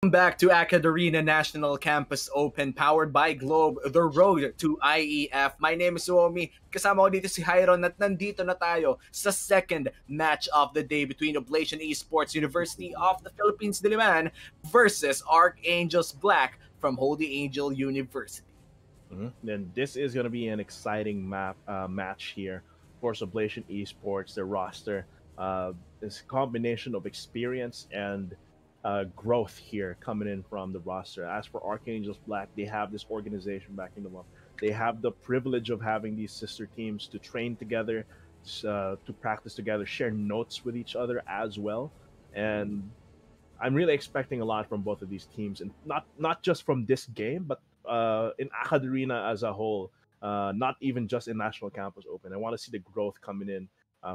Back to AcadArena National Campus Open powered by Globe, the road to IEF. My name is Suomi. Kasama ko dito si Hyron at nandito na tayo sa second match of the day between Oblation Esports, University of the Philippines Diliman versus Archangels Black from Holy Angel University. Then this is going to be an exciting match here. Of course, Oblation Esports, their roster is a combination of experience and growth here coming in from the roster. As for Archangels Black, they have this organization backing them up. They have the privilege of having these sister teams to train together, to practice together, share notes with each other as well. And I'm really expecting a lot from both of these teams, and not just from this game, but in AcadArena as a whole. Not even just in National Campus Open. I want to see the growth coming in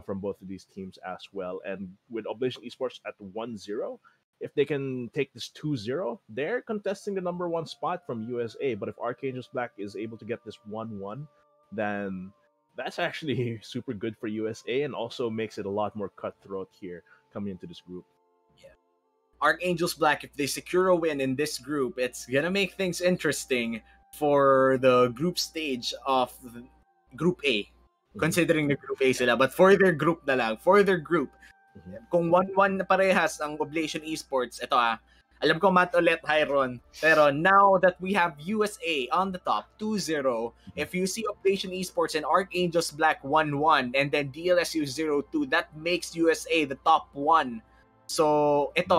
from both of these teams as well. And with Oblation Esports at 1-0, if they can take this 2-0, they're contesting the #1 spot from USA. But if Archangels Black is able to get this 1-1, then that's actually super good for USA and also makes it a lot more cutthroat here coming into this group. Yeah. Archangels Black, if they secure a win in this group, it's going to make things interesting for the group stage of Group A. Considering the Group A sila. But for their group na lang, for their group, kung 1-1 na parehas ang Oblation Esports, ito alam ko math ulit, Hyron, pero now that we have USA on the top, 2-0, if you see Oblation Esports and Archangels Black 1-1, and then DLSU 0-2, that makes USA the top 1. So, ito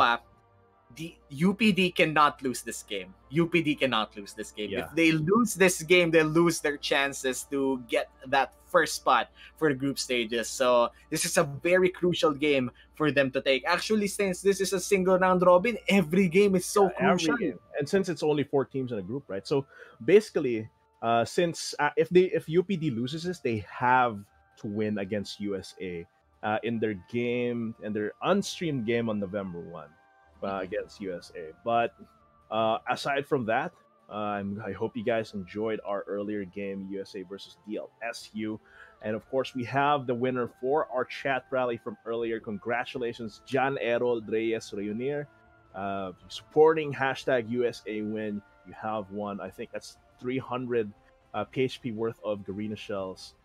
the UPD cannot lose this game. UPD cannot lose this game. Yeah. If they lose this game, they lose their chances to get that first spot for the group stages. So this is a very crucial game for them to take. Actually, since this is a single round robin, every game is so crucial. And since it's only 4 teams in a group, right? So basically, since if UPD loses this, they have to win against USA in their game, and their unstreamed game on November 1. Against USA. But aside from that, I hope you guys enjoyed our earlier game, USA versus DLSU. And of course, we have the winner for our chat rally from earlier. Congratulations, John Errol Reyes Reunier. Supporting #USA win. You have won, I think that's 300 PHP worth of Garena shells.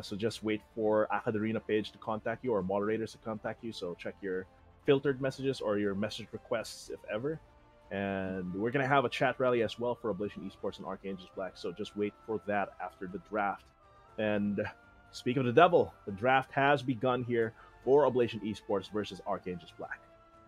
So just wait for AcadArena page to contact you, or moderators to contact you. So check your filtered messages or your message requests if ever. And we're going to have a chat rally as well for Oblation Esports and Archangels Black, so just wait for that after the draft. And speak of the devil, the draft has begun here for Oblation Esports versus Archangels Black.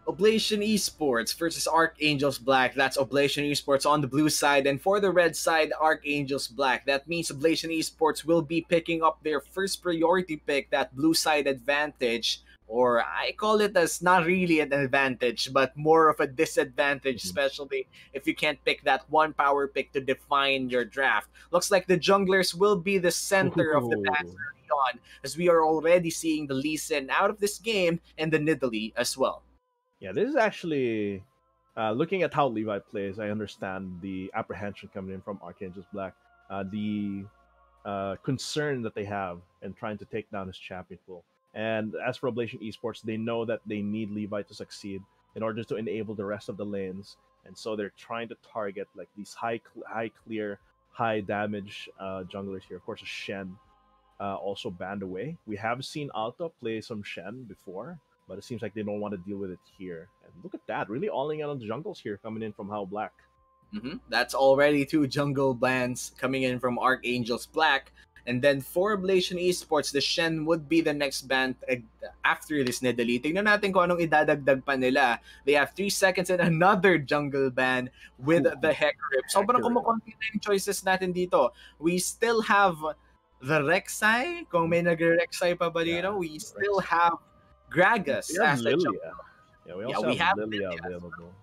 Oblation Esports versus Archangels Black. That's Oblation Esports on the blue side. And for the red side, Archangels Black. That means Oblation Esports will be picking up their first priority pick, that blue side advantage. Or I call it as not really an advantage, but more of a disadvantage, especially if you can't pick that one power pick to define your draft. Looks like the junglers will be the center of the match early on, as we are already seeing the Lee Sin out of this game and the Nidalee as well. Yeah, this is actually, looking at how Levi plays, I understand the apprehension coming in from Archangels Black, the concern that they have in trying to take down his champion pool. And as for Oblation Esports, they know that they need Levi to succeed in order to enable the rest of the lanes. And so they're trying to target like these high clear, high damage junglers here. Of course, Shen also banned away. We have seen Alto play some Shen before, but it seems like they don't want to deal with it here. And look at that, really all in on the jungles here coming in from HAU Black. That's already 2 jungle bans coming in from Archangels Black. And then for Oblation Esports, the Shen would be the next ban after this Nidalee. Tingnan natin kung anong idadagdag pa nila. They have 3 seconds and another jungle ban with the Heck Rip. Sobrang kumukonti na yung choices natin dito. We still have the Rek'Sai. Kung may nag-Rek'Sai pa ba dito, we still have Gragas as a jungle. Yeah, we also have Lilia available.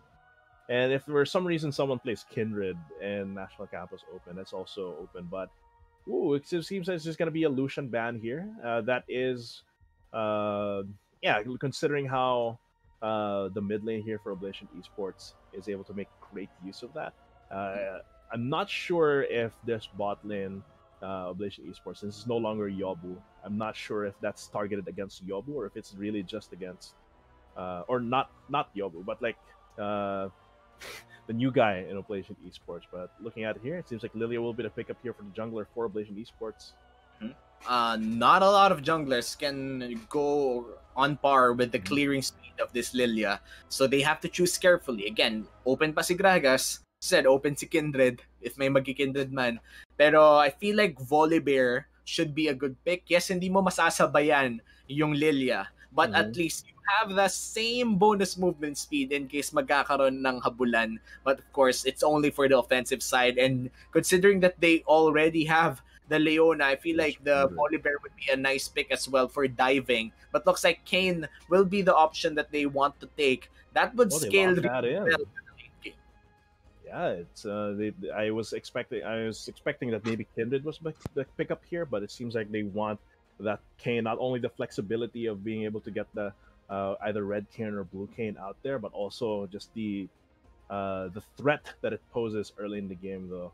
And if for some reason someone plays Kindred and National Campus Open, that's also open. But it seems like it's just going to be a Lucian ban here. That is, considering how the mid lane here for Oblation Esports is able to make great use of that. I'm not sure if this bot lane, Oblation Esports, since it's no longer Yobu, I'm not sure if that's targeted against Yobu or if it's really just against, or not Yobu, but like the new guy in Oblation Esports. But looking at it here, it seems like Lilia will be the pickup here for the jungler for Oblation Esports. Not a lot of junglers can go on par with the clearing speed of this Lilia. So they have to choose carefully. Again, open pa si Gragas. Said open si Kindred, if may magi-Kindred man. Pero I feel like Volibear should be a good pick. Yes, hindi mo masasabayan yung Lilia. But at least you have the same bonus movement speed in case magkakaroon ng habulan. But of course, it's only for the offensive side. And considering that they already have the Leona, I feel like the Volibear would be a nice pick as well for diving. But looks like Kane will be the option that they want to take. That would scale really well. Yeah, it's I was expecting that maybe Kindred was the pickup here, but it seems like they want that Kane, not only the flexibility of being able to get the either red Kane or blue Kane out there, but also just the threat that it poses early in the game, though.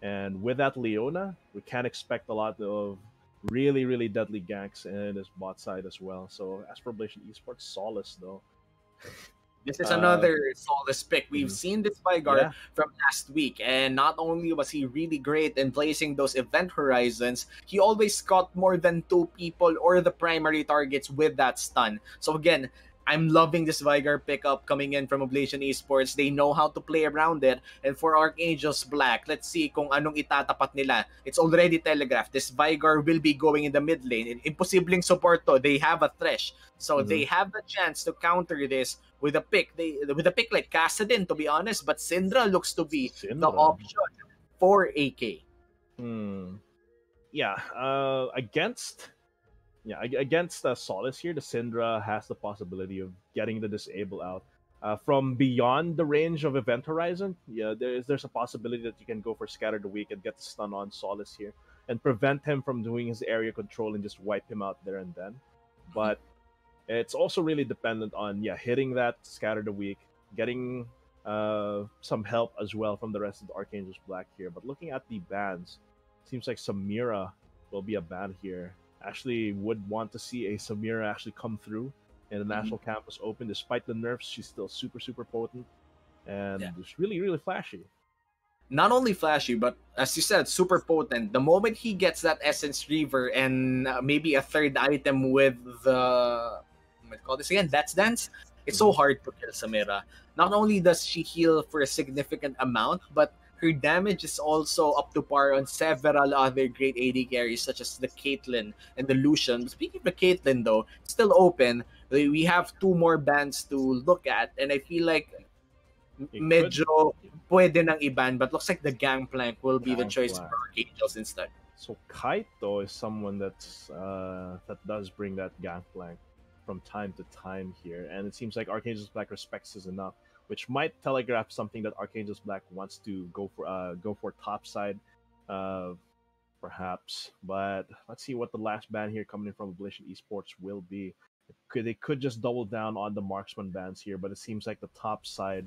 And with that Leona, we can expect a lot of really, really deadly ganks in this bot side as well. So as for Oblation Esports, Solace, though. This is another Solace pick. We've seen this Vigar from last week, and not only was he really great in placing those event horizons, he always caught more than 2 people or the primary targets with that stun. So again, I'm loving this Vigar pickup coming in from Oblation Esports. They know how to play around it. And for Archangels Black, let's see kung anong itatapat nila. It's already telegraphed. This Vigar will be going in the mid lane. Imposibleng support to. They have a Thresh. So they have the chance to counter this with a pick. With a pick like Kassadin, to be honest. But Syndra looks to be the option for AK. Yeah, against Solace here, the Syndra has the possibility of getting the disable out. From beyond the range of Event Horizon, yeah, there's a possibility that you can go for Scatter the Weak and get the stun on Solace here and prevent him from doing his area control and just wipe him out there and then. But it's also really dependent on hitting that Scatter the Weak, getting some help as well from the rest of the Archangels Black here. But looking at the bans, seems like Samira will be a ban here. Actually would want to see a Samira actually come through in the National Campus Open. Despite the nerfs, she's still super, super potent. And it's really, really flashy. Not only flashy, but as you said, super potent. The moment he gets that Essence Reaver and maybe a third item with the... What call this again? That's Dance? It's so hard to kill Samira. Not only does she heal for a significant amount, but her damage is also up to par on several other great AD carries, such as the Caitlyn and the Lucian. Speaking of the Caitlyn, though, it's still open. We have 2 more bans to look at, and I feel like medyo pwede nang iban, but looks like the Gangplank will be the choice for Archangels instead. So Kaito is someone that's that does bring that Gangplank from time to time here, and it seems like Archangels Black respects this enough, which might telegraph something that Archangels Black wants to go for top side, perhaps. But let's see what the last ban here coming in from Oblation Esports will be. They could just double down on the marksman bans here, but it seems like the top side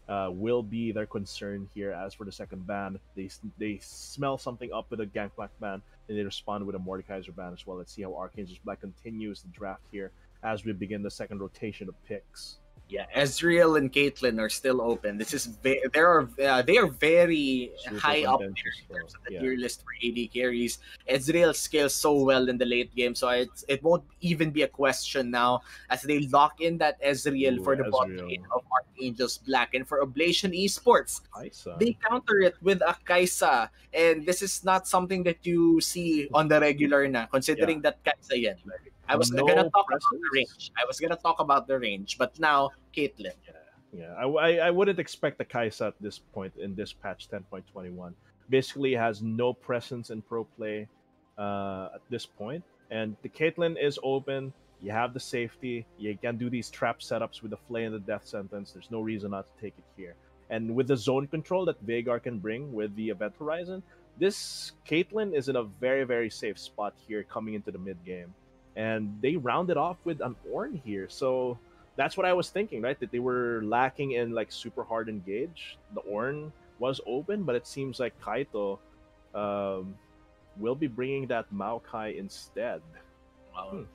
will be their concern here. As for the second ban, they smell something up with a Gangplank ban, and they respond with a Mordekaiser ban as well. Let's see how Archangels Black continues the draft here as we begin the second rotation of picks. Yeah, Ezreal and Caitlyn are still open. This is they are very super high up there in terms of the tier list for AD carries. Ezreal scales so well in the late game, so it won't even be a question now as they lock in that Ezreal for the bot lane of Archangels Black. And for Oblation Esports, they counter it with a Kai'Sa, and this is not something that you see on the regular na, considering that Kai'Sa yan. I was gonna talk about the range. But now Caitlyn. I wouldn't expect the Kai'Sa at this point in this patch 10.21. Basically, has no presence in pro play at this point, and the Caitlyn is open. You have the safety. You can do these trap setups with the Flay and the Death Sentence. There's no reason not to take it here. And with the zone control that Veigar can bring with the Event Horizon, this Caitlyn is in a very, very safe spot here coming into the mid game. And they rounded off with an Ornn here. So that's what I was thinking, right? That they were lacking in like super hard engage. The Ornn was open, but it seems like Kaito will be bringing that Maokai instead. Wow.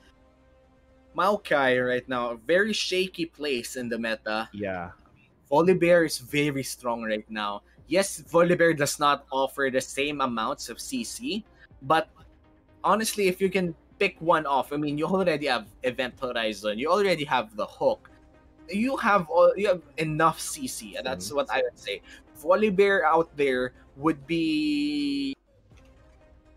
Maokai right now, a very shaky place in the meta. Yeah. Volibear is very strong right now. Yes, Volibear does not offer the same amounts of CC, but honestly, if you can pick one off, I mean, you already have Event Horizon, you already have the hook, you have enough CC, and that's what I would say. Volibear out there would be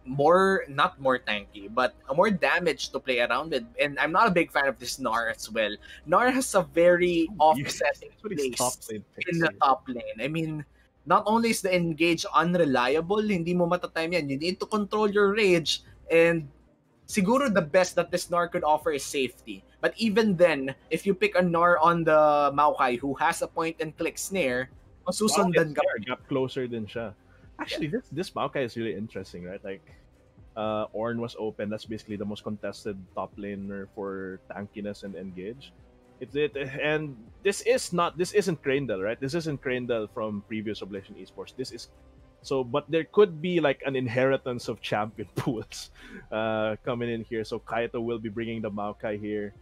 more, not more tanky, but more damage to play around with. And I'm not a big fan of this Gnar as well. Gnar has a very offsetting What is top place lane in picks the here? top lane. I mean, not only is the engage unreliable, hindi mo matatime yan. You need to control your rage, and siguro the best that this Gnar could offer is safety. But even then, if you pick a Gnar on the Maokai who has a point and click snare, Oh, masusundan yes, ka. yeah, got closer than siya. Actually, this Maokai is really interesting, right? Like, Ornn was open. That's basically the most contested top laner for tankiness and engage. And this isn't Crandall, right? This isn't Crandall from previous Oblation Esports. This is so, but there could be like an inheritance of champion pools coming in here. So Kaito will be bringing the Maokai here,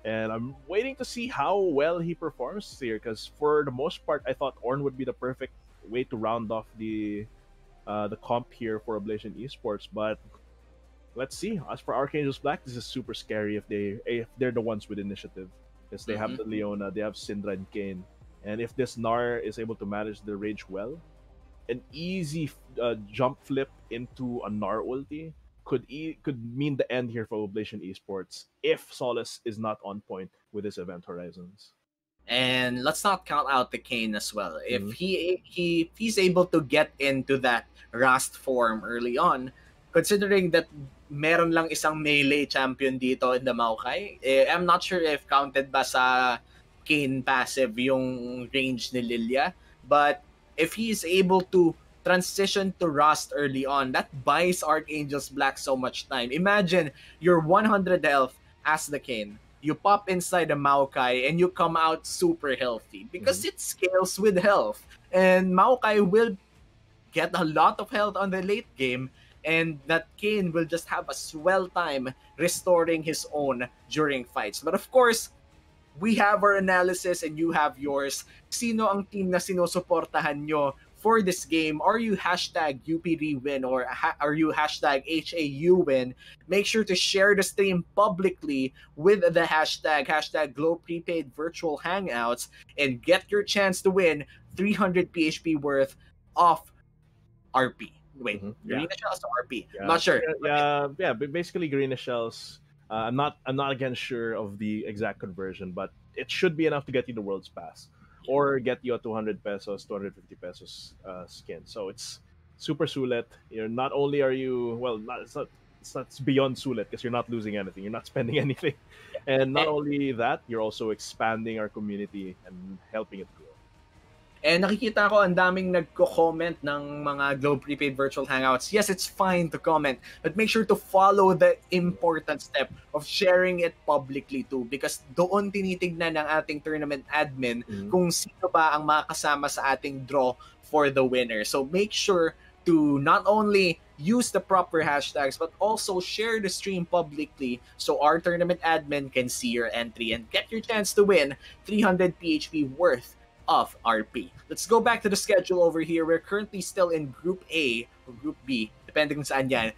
and I'm waiting to see how well he performs here. Because for the most part, I thought Ornn would be the perfect way to round off the comp here for Oblation Esports, but let's see. As for Archangels Black, this is super scary if they're the ones with initiative, because they have Mhm. the Leona, they have Syndra and Kane, and if this Gnar is able to manage the rage well, an easy jump flip into a Gnar ulti could mean the end here for Oblation Esports if Solace is not on point with his event horizons. And let's not count out the Kane as well. If Mhm. if he's able to get into that Rust form early on, considering that meron lang isang melee champion dito in the Maokai, I'm not sure if counted ba sa Kane passive yung range ni Lilia, but if he is able to transition to Rust early on, that buys Archangels Black so much time. Imagine you're 100 health as the Kane, you pop inside a Maokai and you come out super healthy because Mhm. it scales with health. And Maokai will get a lot of health on the late game, and that Kane will just have a swell time restoring his own during fights. But of course, we have our analysis and you have yours. Sino ang team na sinusuportahan nyo for this game? Are you hashtag UPD win or are you hashtag HAU win? Make sure to share the stream publicly with the hashtag Glow Prepaid Virtual Hangouts and get your chance to win 300 PHP worth of RP. Wait, Yeah. Arena Shells or RP? I'm Yeah, not sure. but basically Greenish Shells. I'm not again sure of the exact conversion, but it should be enough to get you the World's Pass, or get you a 200 pesos, 250 pesos skin. So it's super sulit. Not only are you well, it's beyond sulit because you're not losing anything, you're not spending anything, and not Eh, only that, you're also expanding our community and helping it grow. nakikita ko ang daming nagko-comment ng mga Globe Prepaid Virtual Hangouts. Yes, it's fine to comment, but make sure to follow the important step of sharing it publicly too, because doon tinitignan ng ating tournament admin Mhm. kung sino ba ang makasama sa ating draw for the winner. So make sure to not only use the proper hashtags but also share the stream publicly so our tournament admin can see your entry and get your chance to win 300 PHP worth of RP. Let's go back to the schedule over here. We're currently still in Group A or Group B, depending kung saan yan,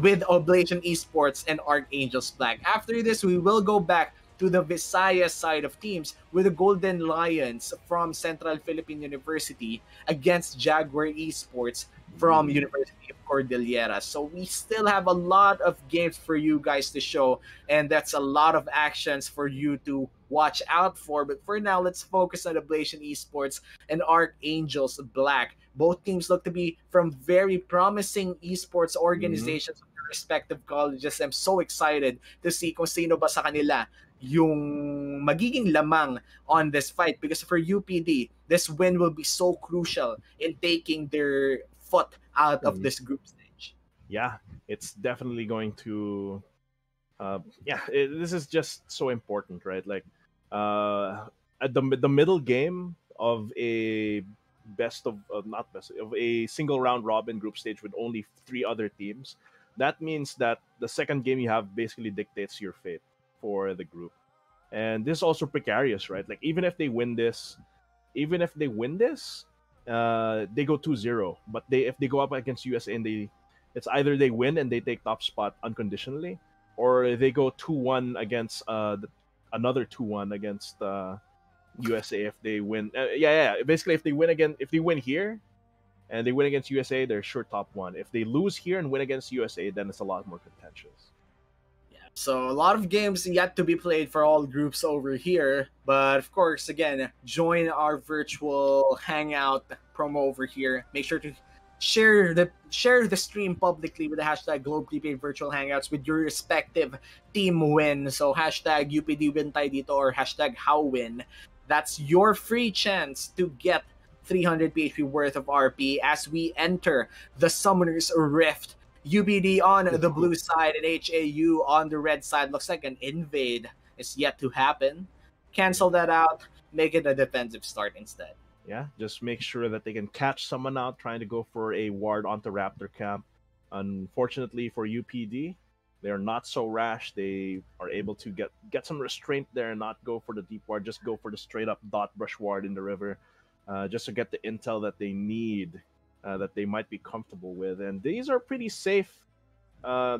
with Oblation Esports and Archangels Black. After this, we will go back to the Visayas side of teams with the Golden Lions from Central Philippine University against Jaguar Esports from University of Cordillera. So we still have a lot of games for you guys to show, and that's a lot of actions for you to watch out for. But for now, let's focus on Oblation Esports and Archangels Black. Both teams look to be from very promising esports Mhm. organizations of their respective colleges. I'm so excited to see kung sino ba sa kanila yung magiging lamang on this fight, because for UPD, this win will be so crucial in taking their foot out of Mhm. this group stage. Yeah, it's definitely going to this is just so important, right? Like, at the middle game of a best of not best of a single round robin group stage with only three other teams. That means that the second game you have basically dictates your fate for the group, and this is also precarious, right? Like, even if they win this, even if they win this, they go 2-0. But if they go up against USA and it's either they win and they take top spot unconditionally, or they go 2-1 against another 2-1 against USA if they win. Yeah. Basically, if they win here and they win against USA, they're sure top one. If they lose here and win against USA, then it's a lot more contentious. So a lot of games yet to be played for all groups over here. But of course, again, join our virtual hangout promo over here. Make sure to share the stream publicly with the hashtag Globe Prepaid Virtual Hangouts with your respective team win. So hashtag UPD win tayo dito or hashtag HAU win. That's your free chance to get 300 PHP worth of RP as we enter the Summoner's Rift. UPD on the blue side and HAU on the red side. Looks like an invade is yet to happen. Cancel that out. Make it a defensive start instead. Yeah, just make sure that they can catch someone out trying to go for a ward onto Raptor camp. Unfortunately for UPD, they're not so rash. They are able to get some restraint there and not go for the deep ward. Just go for the straight up dot brush ward in the river, just to get the intel that they need. That they might be comfortable with, and these are pretty safe.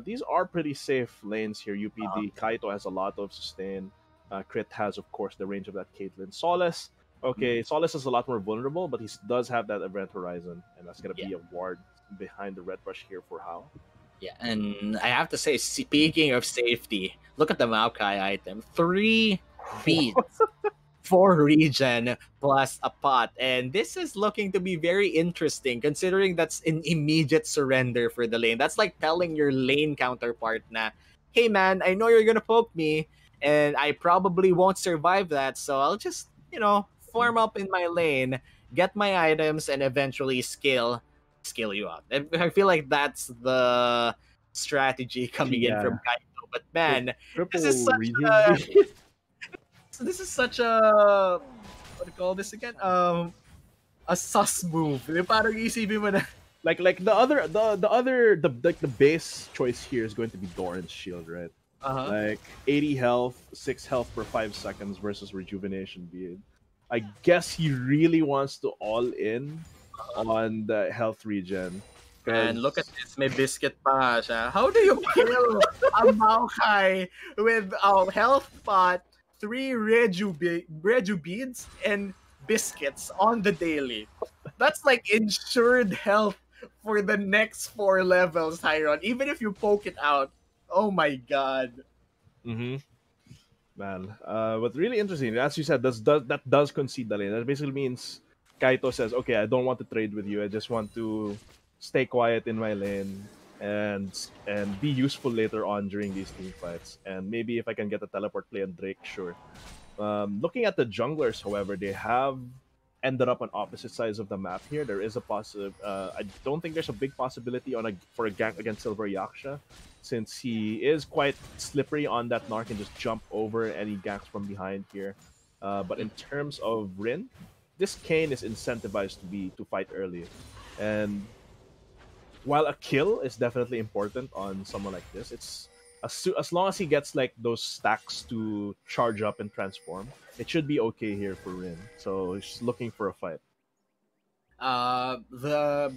These are pretty safe lanes here. UPD Kaito has a lot of sustain. Crit has, of course, the range of that Caitlyn. Solace, okay, Solace is a lot more vulnerable, but he does have that event horizon, and that's gonna be a ward behind the red brush here for HAU. Yeah, and I have to say, speaking of safety, look at the Maokai item: 3 beads. 4 regen plus a pot, and this is looking to be very interesting considering that's an immediate surrender for the lane. That's like telling your lane counterpart na, hey man, I know you're gonna poke me and I probably won't survive that, so I'll just, form up in my lane, get my items, and eventually scale you out. And I feel like that's the strategy coming in from Kaito. But man, this is such a what do you call this again? A sus move. Parang isipin mo na. Like the base choice here is going to be Doran's shield, right? Like 80 health, 6 health per 5 seconds versus rejuvenation bead. I guess he really wants to all in on the health regen. And look at this, may biscuit pa siya. How do you kill a Maokai with a health pot, 3 reju beads, and biscuits on the daily? That's like insured health for the next 4 levels, Tyron. Even if you poke it out, oh my god. Man, what's really interesting, as you said, that does concede the lane. That basically means Kaito says, okay, I don't want to trade with you. I just want to stay quiet in my lane and be useful later on during these team fights. And maybe if I can get a teleport play on Drake, sure. Looking at the junglers, however, they have ended up on opposite sides of the map here. There is a I don't think there's a big possibility for a gank against Silver Yaksha, since he is quite slippery on that Narc and just jump over any ganks from behind here. But in terms of Rin, this Kayn is incentivized to fight early, and while a kill is definitely important on someone like this, it's as long as he gets like those stacks to charge up and transform, it should be okay here for Rin. So he's looking for a fight. The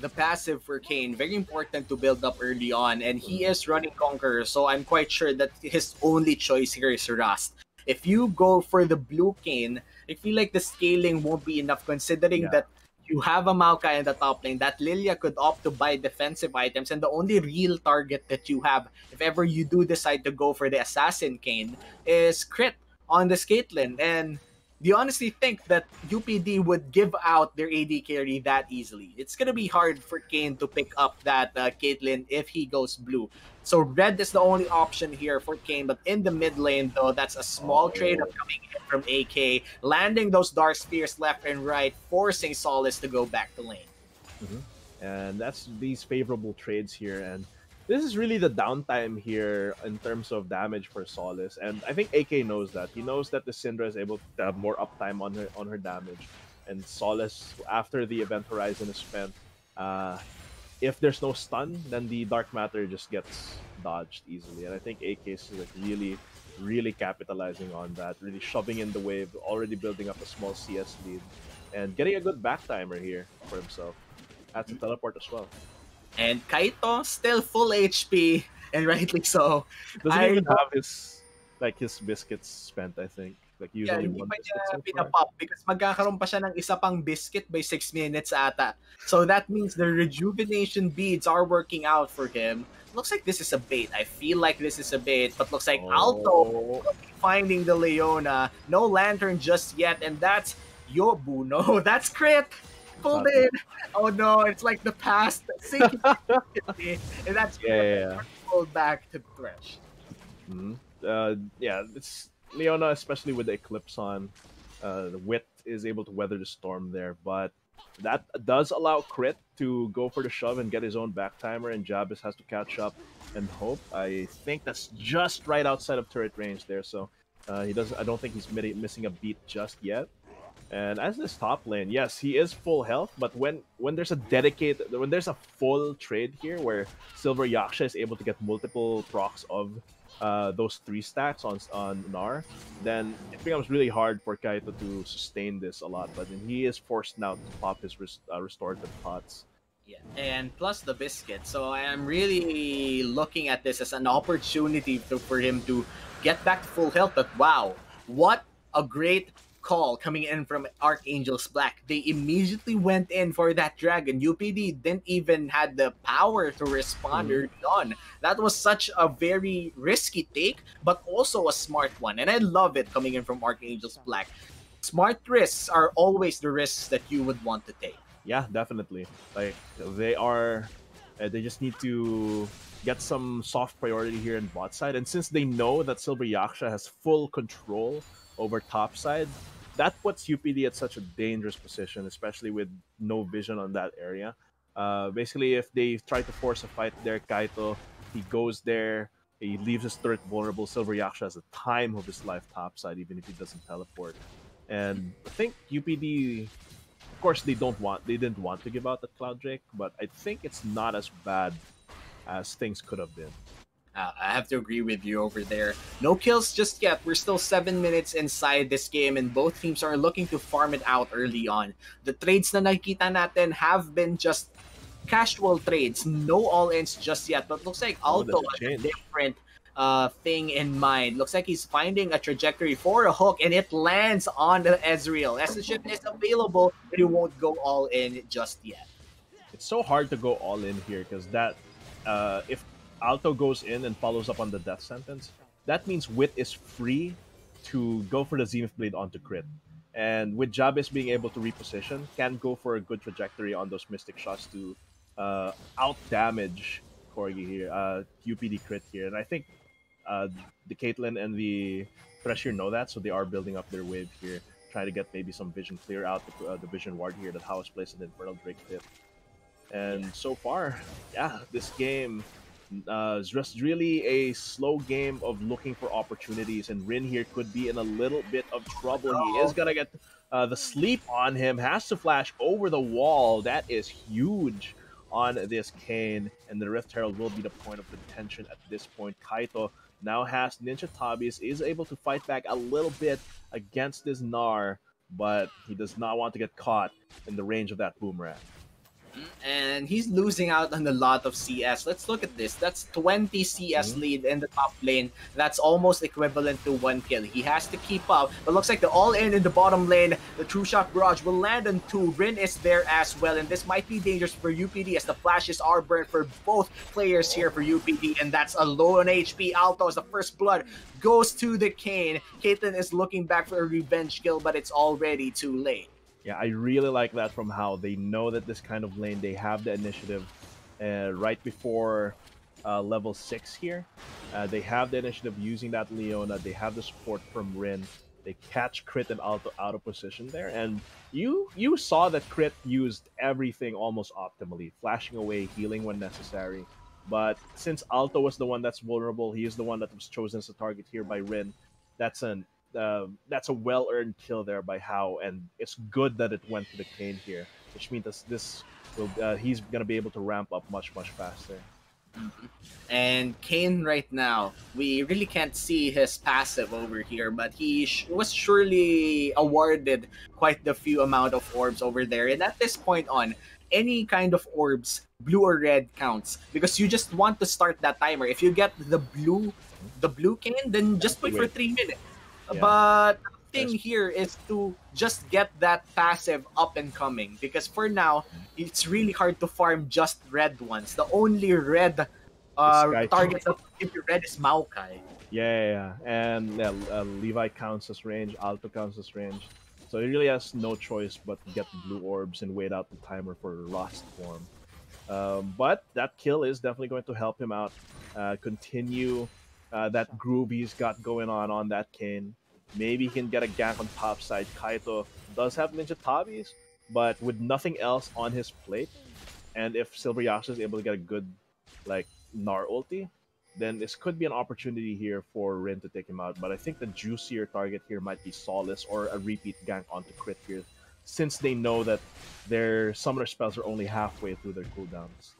passive for Kayn, very important to build up early on, and he is running Conqueror, so I'm quite sure that his only choice here is Rust. If you go for the blue Kayn, I feel like the scaling won't be enough considering that you have a Maokai in the top lane, that Lilia could opt to buy defensive items, and the only real target that you have, if ever you do decide to go for the Assassin Kayn, is crit on the Caitlyn. And do you honestly think that UPD would give out their AD carry that easily? It's going to be hard for Kayn to pick up that Caitlyn if he goes blue. So red is the only option here for Kayn, but in the mid lane, though, that's a small trade-up coming in from AK, landing those Dark Spheres left and right, forcing Solace to go back to lane. And that's these favorable trades here, and this is really the downtime here in terms of damage for Solace, and I think AK knows that. He knows that the Syndra is able to have more uptime on her damage, and Solace, after the event horizon is spent, if there's no stun, then the Dark Matter just gets dodged easily, and I think AK is like really capitalizing on that, really shoving in the wave, already building up a small CS lead. and getting a good back timer here for himself. That's a teleport as well. And Kaito still full HP, and rightly so. Doesn't I even have his biscuits spent, I think. Like he used Yeah, only hindi one pa biscuit niya so far. pinapop because magkakaroon pa siya ng isa pang biscuit by 6 minutes ata. So that means the rejuvenation beads are working out for him. Looks like this is a bait. I feel like this is a bait, but looks like Alto Oh, will be finding the Leona. No lantern just yet, and that's Yobu. No, that's crit. it's Pulled not. in. Oh no, it's like the past sinking immediately, and that's Yeah. pulled back to Thresh. Mhm. Yeah, it's Leona, especially with the Eclipse on. The Wit is able to weather the storm there, but that does allow Crit to go for the shove and get his own back timer, and Jabez has to catch up and hope. I think that's just right outside of turret range there, so he does. I don't think he's missing a beat just yet. And as this top lane, yes, he is full health, but when there's a when there's a full trade here where Silver Yaksha is able to get multiple procs of those 3 stacks on Nar, then it becomes really hard for Kaito to sustain this a lot. But then he is forced now to pop his restorative pots. Yeah, and plus the biscuit. So I am really looking at this as an opportunity for him to get back to full health. But wow, what a great call coming in from Archangels Black. They immediately went in for that dragon. UPD didn't even had the power to respond Mhm. early on. That was such a very risky take, but also a smart one. And I love it coming in from Archangels Black. Smart risks are always the risks that you would want to take. Yeah, definitely. Like they just need to get some soft priority here in bot side, and since they know that Silver Yaksha has full control over top side, that puts UPD at such a dangerous position, especially with no vision on that area. Basically, if they try to force a fight there, Kaito, he goes there, he leaves his turret vulnerable. Silver Yaksha has the time of his life top side, even if he doesn't teleport. And I think UPD, of course, they didn't want to give out the Cloud Drake, but I think it's not as bad as things could have been. I have to agree with you over there. No kills just yet. We're still 7 minutes inside this game, and both teams are looking to farm it out early on. The trades na nakita natin have been just casual trades, no all-ins just yet. But looks like Oh, Alto that's a has a change. different thing in mind. Looks like he's finding a trajectory for a hook, and it lands on the Ezreal. As the ship is available, but he won't go all in just yet. It's so hard to go all in here because if Alto goes in and follows up on the death sentence, that means Wit is free to go for the Zenith Blade onto crit. And with Jabez being able to reposition, can go for a good trajectory on those Mystic shots to out damage Corgi here, UPD crit here. And I think the Caitlyn and the Thresh know that, so they are building up their wave here, trying to get maybe some vision clear out the vision ward here that HAU has placed in the Infernal Drake pit. And so far, yeah, this game is just really a slow game of looking for opportunities, and Rin here could be in a little bit of trouble. He is gonna get the sleep on him, has to flash over the wall. That is huge on this Kane, and the Rift Herald will be the point of contention at this point. Kaito now has Ninja Tabis, is able to fight back a little bit against this Gnar, but he does not want to get caught in the range of that boomerang. And he's losing out on a lot of CS. Let's look at this. That's 20 CS lead in the top lane. That's almost equivalent to 1 kill. He has to keep up, but looks like the all-in the bottom lane. The True Shot Barrage will land on 2. Rin is there as well, and this might be dangerous for UPD as the flashes are burned for both players here for UPD, and that's a low on HP. Alto as the first blood goes to the Kane. Caitlyn is looking back for a revenge kill, but it's already too late. Yeah, I really like that from HAU. They know that this kind of lane, they have the initiative right before level 6 here. They have the initiative using that Leona. They have the support from Rin. They catch Crit and Alto out of position there. And you saw that Crit used everything almost optimally, flashing away, healing when necessary. But since Alto was the one that's vulnerable, he is the one that was chosen as a target here by Rin. That's a well-earned kill there by HAU, and it's good that it went to the Kane here, which means he's gonna be able to ramp up much faster. And Kane right now, we really can't see his passive over here, but he was surely awarded quite the few amount of orbs over there. And at this point on, any kind of orbs, blue or red, counts because you just want to start that timer. If you get the blue Kane, then just wait for 3 minutes. Yeah. But the thing here is to just get that passive up and coming because for now, it's really hard to farm just red ones. The only red targets that give you red is Maokai. Yeah. And Levi counts as range, Alto counts as range. So he really has no choice but to get the blue orbs and wait out the timer for Lost Form. But that kill is definitely going to help him out, continue that groove he's got going on that Kane. Maybe he can get a gank on top side. Kaito does have Ninja Tabis, but with nothing else on his plate, and if Silver Yasha is able to get a good like Gnar ulti, then this could be an opportunity here for Rin to take him out. But I think the juicier target here might be Solace or a repeat gank onto crit here, since they know that their summoner spells are only halfway through their cooldowns.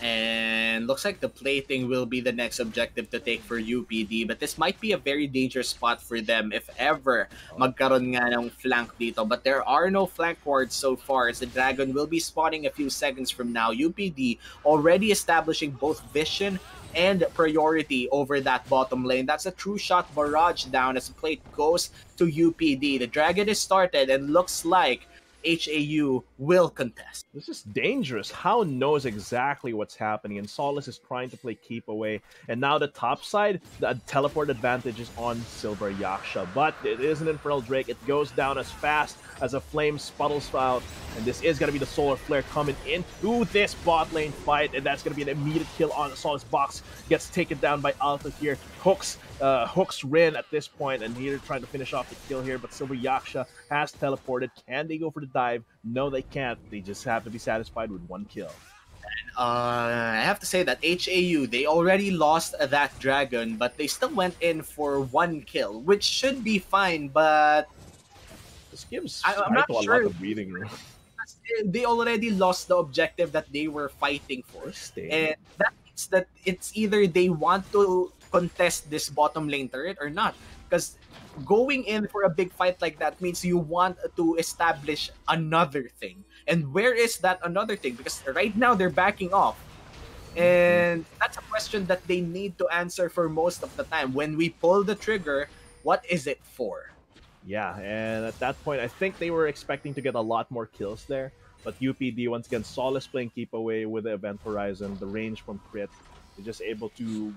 And looks like the plating will be the next objective to take for UPD, but this might be a very dangerous spot for them if ever magkaroon nga ng flank dito. But there are no flank wards so far as the Dragon will be spawning a few seconds from now. UPD already establishing both vision and priority over that bottom lane. That's a true shot barrage down as the plate goes to UPD. The Dragon is started and looks like HAU will contest. This is dangerous. HAU knows exactly what's happening, and Solace is trying to play keep away. And now the top side, the teleport advantage is on Silver Yaksha. But it is an Infernal Drake. It goes down as fast as a flame sputtles out. And this is going to be the Solar Flare coming into this bot lane fight. And that's going to be an immediate kill on the Solace box. Gets taken down by Alto here. Hooks Rin at this point, and here trying to finish off the kill here, but Silver Yaksha has teleported. Can they go for the dive? No, they can't. They just have to be satisfied with one kill. I have to say that HAU, they already lost that Dragon, but they still went in for one kill, which should be fine, but this gives I'm not a sure. lot of breathing room. They already lost the objective that they were fighting for. And that means that it's either they want to contest this bottom lane turret or not, because going in for a big fight like that means you want to establish another thing. And where is that another thing? Because right now they're backing off, and that's a question that they need to answer for most of the time. When we pull the trigger, what is it for? Yeah, and at that point I think they were expecting to get a lot more kills there, but UPD once again, Solace playing keep away with the event horizon, the range from crit, they're just able to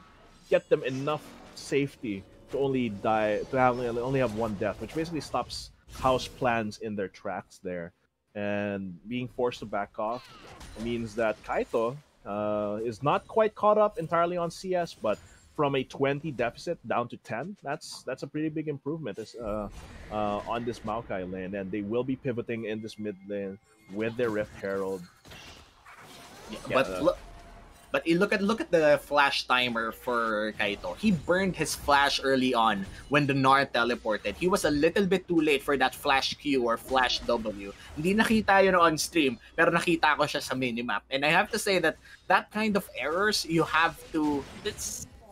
get them enough safety to only only have one death, which basically stops HAU's plans in their tracks there. And being forced to back off means that Kaito is not quite caught up entirely on CS, but from a 20 deficit down to 10, that's a pretty big improvement on this Maokai lane, and they will be pivoting in this mid lane with their Rift Herald. Yeah, but you look at the flash timer for Kaito. He burned his flash early on when the Gnar teleported. He was a little bit too late for that flash Q or flash W. Hindi nakita yun on stream, pero nakita ko siya sa minimap. And I have to say that kind of errors, you have to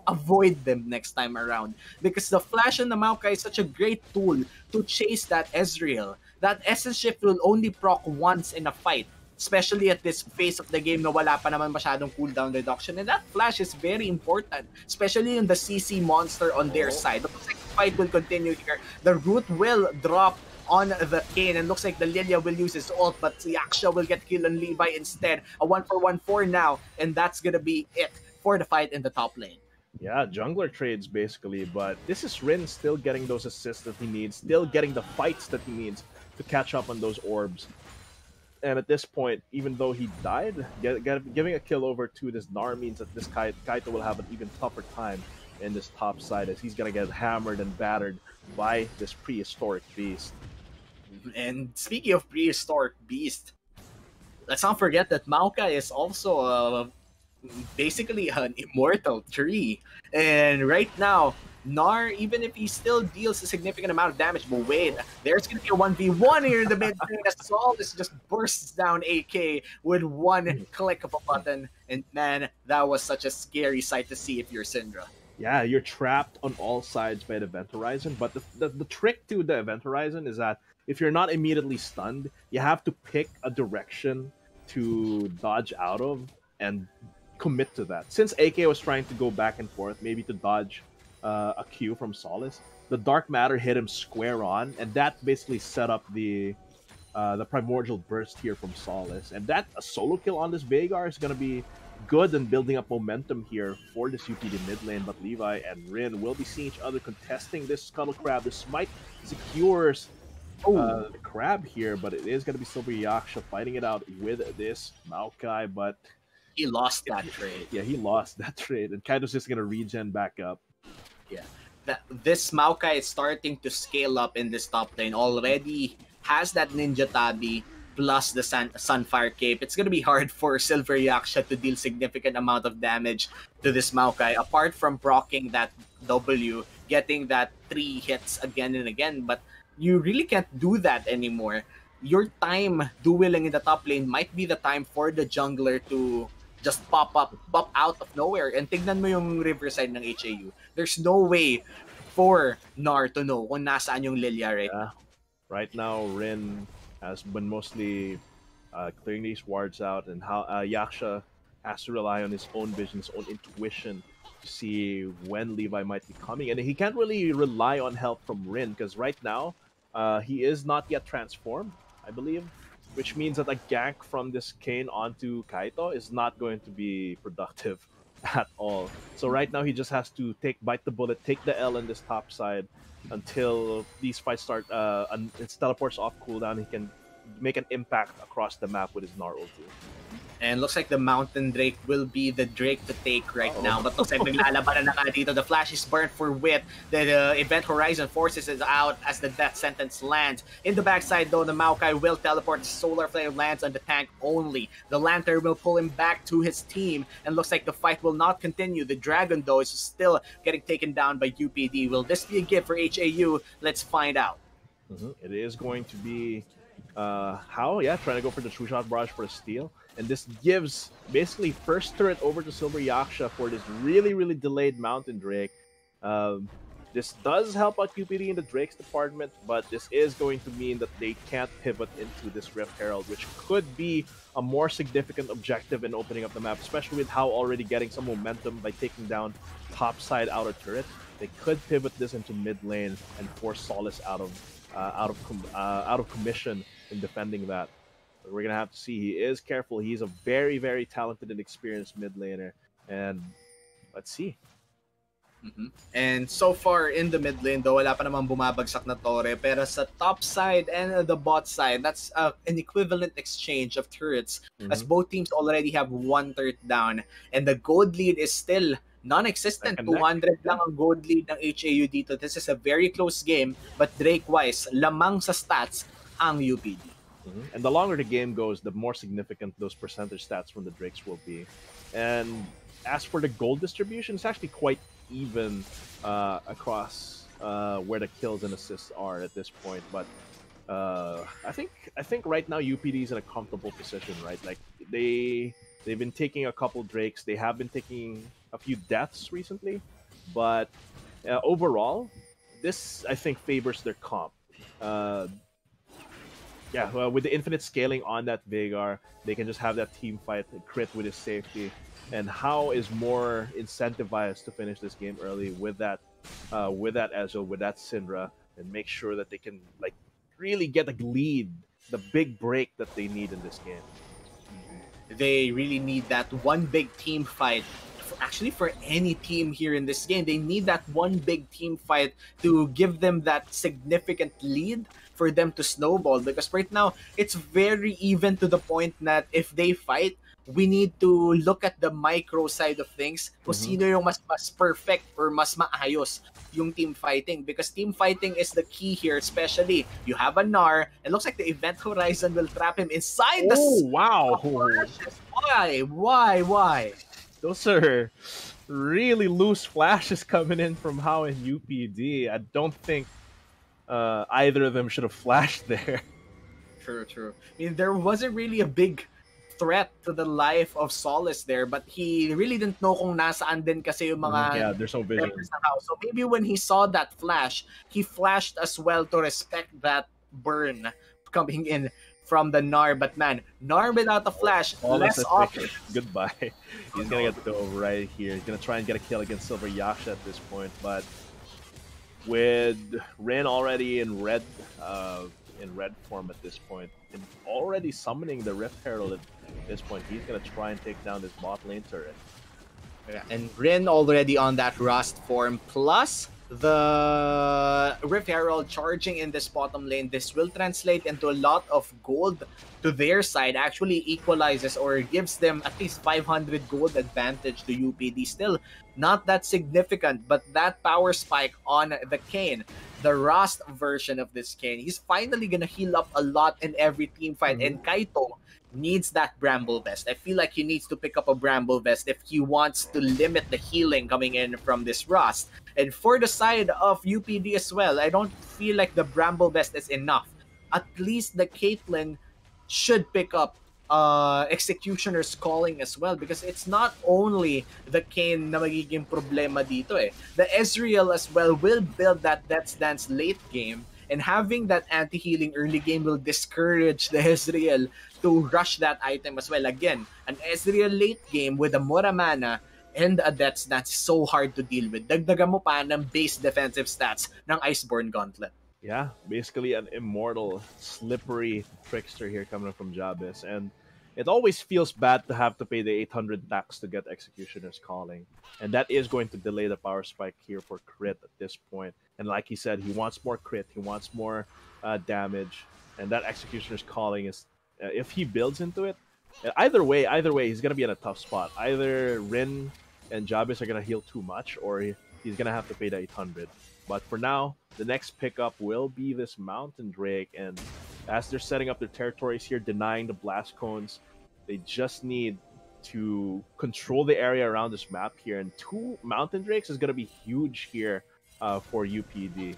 avoid them next time around. Because the flash and the Maokai is such a great tool to chase that Ezreal. That Essence Shift will only proc once in a fight, especially at this phase of the game na wala pa naman masyadong cooldown reduction. And that flash is very important, especially in the CC monster on their side. Looks like the fight will continue here. The root will drop on the Kane, and looks like the Lilia will use his ult, but Yaksha will get killed on Levi instead. A 1-for-1-4 now, and that's gonna be it for the fight in the top lane. Yeah, jungler trades basically, but this is Rin still getting those assists that he needs, still getting the fights that he needs to catch up on those orbs. And at this point, even though he died, giving a kill over to this Gnar means that this Kaito will have an even tougher time in this top side, as he's going to get hammered and battered by this prehistoric beast. And speaking of prehistoric beast, let's not forget that Maokai is also basically an immortal tree. And right now, Nar, even if he still deals a significant amount of damage, but wait, there's going to be a 1v1 here in the mid lane as Solace just bursts down AK with one click of a button. And man, that was such a scary sight to see if you're Syndra. Yeah, you're trapped on all sides by the event horizon, but the trick to the event horizon is that if you're not immediately stunned, you have to pick a direction to dodge out of and commit to that. Since AK was trying to go back and forth, maybe to dodge a Q from Solace, the Dark Matter hit him square on, and that basically set up the primordial burst here from Solace. And that a solo kill on this Veigar is going to be good and building up momentum here for this UPD mid lane, but Levi and Rin will be seeing each other contesting this Scuttle Crab. This might secure the crab here, but it is going to be Silver Yaksha fighting it out with this Maokai, but he lost that trade. Yeah, he lost that trade, and Kaido's just going to regen back up. Yeah, this Maokai is starting to scale up in this top lane. Already has that Ninja Tabi plus the Sunfire Cape. It's going to be hard for Silver Yaksha to deal significant amount of damage to this Maokai, apart from proccing that W, getting that 3 hits again and again, but you really can't do that anymore. Your time dueling in the top lane might be the time for the jungler to just pop out of nowhere. And tignan mo yung Riverside ng HAU. There's no way for Nar to know kung nasaan yung Lilia right now. Right now, Rin has been mostly clearing these wards out, and how Yaksha has to rely on his own vision, his own intuition to see when Levi might be coming. And he can't really rely on help from Rin, because right now, he is not yet transformed, I believe, which means that a gank from this Kayn onto Kaito is not going to be productive at all. So right now, he just has to bite the bullet, take the L in this top side, until these fights start and it teleports off cooldown. He can make an impact across the map with his Gnar ulti. And looks like the Mountain Drake will be the Drake to take right now. But looks like naglalaban na nga dito. The flash is burnt for Wit. The Event Horizon forces it out as the death sentence lands. In the backside though, the Maokai will teleport. Solar Flame lands on the tank only. The Lantern will pull him back to his team. And looks like the fight will not continue. The Dragon though is still getting taken down by UPD. Will this be a gift for HAU? Let's find out. It is going to be HAU, trying to go for the True Shot Barrage for a steal. And this gives basically first turret over to Silver Yaksha for this really, really delayed Mountain Drake. This does help out UPD in the Drake's department, but this is going to mean that they can't pivot into this Rift Herald, which could be a more significant objective in opening up the map, especially with HAU already getting some momentum by taking down top side outer turret. They could pivot this into mid lane and force Solace out of commission in defending that. But we're gonna have to see. He is careful. He's a very, very talented and experienced mid laner, and let's see. And so far in the mid lane though, wala pa namang bumabagsak na Torre, pero sa top side and the bot side, that's an equivalent exchange of turrets, as both teams already have 1 turret down, and the gold lead is still non-existent. 200 lang ang gold lead ng HAU dito. This is a very close game, but Drake-wise, lamang sa stats ang UPD. And the longer the game goes, the more significant those percentage stats from the Drakes will be. And as for the gold distribution, it's actually quite even across where the kills and assists are at this point. But I think right now UPD is in a comfortable position, right? Like they've been taking a couple Drakes, they have been taking a few deaths recently, but overall, this I think favors their comp. With the infinite scaling on that Veigar, they can just have that team fight, crit with his safety, and HAU is more incentivized to finish this game early with that Ezreal, with that Syndra, and make sure that they can like really get the lead, the big break that they need in this game. They really need that one big team fight. Actually, for any team here in this game, they need that one big team fight to give them that significant lead for them to snowball. Because right now, it's very even to the point that if they fight, we need to look at the micro side of things kung sino yung mas perfect or mas maayos yung team fighting. Because team fighting is the key here, especially you have a Gnar, and looks like the Event Horizon will trap him inside the... Oh, wow! Why? Those are really loose flashes coming in from HAU and UPD. I don't think either of them should have flashed there. True, true. I mean, there wasn't really a big threat to the life of Solace there, but he really didn't know kung nasaan din kasi yung mga Yeah, there's no vision. members ng house. So maybe when he saw that flash, he flashed as well to respect that burn coming in from the Nar. But man, Nar without a flash, Solace, less I think, options. goodbye. He's gonna get to go right here. He's gonna try and get a kill against Silver Yaksha at this point, but with Rin already in red form at this point, and already summoning the Rift Herald at this point, he's gonna try and take down this bot lane turret. Yeah, and Rin already on that Rust form, plus the Rift Herald charging in this bottom lane. This will translate into a lot of gold to their side, actually equalizes or gives them at least 500 gold advantage to UPD. Still not that significant, but that power spike on the Kayn, the Rust version of this Kayn, he's finally gonna heal up a lot in every team fight. And Kaito needs that Bramble Vest. I feel like he needs to pick up a Bramble Vest if he wants to limit the healing coming in from this Rust. And for the side of UPD as well, I don't feel like the Bramble Vest is enough. At least the Caitlyn should pick up Executioner's Calling as well, because it's not only the Kayn na magiging problema dito eh. The Ezreal as well will build that Death's Dance late game, and having that anti-healing early game will discourage the Ezreal to rush that item as well. Again, an Ezreal late game with a Mora mana and a Death's Dance is so hard to deal with. Dagdagan mo pa ng base defensive stats ng Iceborne Gauntlet. Yeah, basically an immortal, slippery trickster here coming from Jabez. And it always feels bad to have to pay the 800 tax to get Executioner's Calling. And that is going to delay the power spike here for crit at this point. And like he said, he wants more crit, he wants more damage. And that Executioner's Calling is, if he builds into it, either way, he's going to be in a tough spot. Either Rin and Jabez are going to heal too much, or he's going to have to pay the 800. But for now, the next pickup will be this Mountain Drake, and as they're setting up their territories here, denying the blast cones, they just need to control the area around this map here, and 2 Mountain Drakes is going to be huge here for UPD.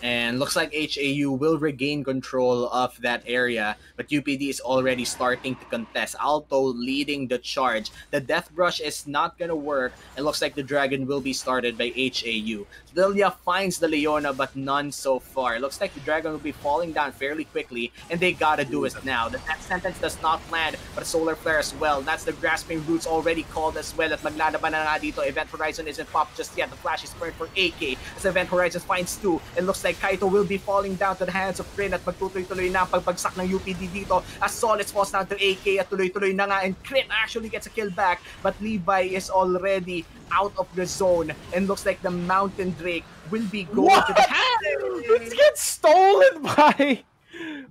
And looks like HAU will regain control of that area, but UPD is already starting to contest. Alto leading the charge. The Death Brush is not gonna work. It looks like the Dragon will be started by HAU. Lilia finds the Leona, but none so far. It looks like the Dragon will be falling down fairly quickly, and they gotta do it now. The Death Sentence does not land, but a Solar Flare as well. That's the Grasping Roots already called as well. At maglalaban na nga dito. Event Horizon isn't popped just yet. The Flash is burned for AK. As Event Horizon finds 2, it looks like Kaito will be falling down to the hands of Rin at magtutuloy-tuloy na ang pagbagsak ng UPD dito as Solid falls down to AK at tuloy-tuloy na nga, and Crit actually gets a kill back, but Levi is already out of the zone, and looks like the Mountain Drake will be going to the hands. It gets stolen by...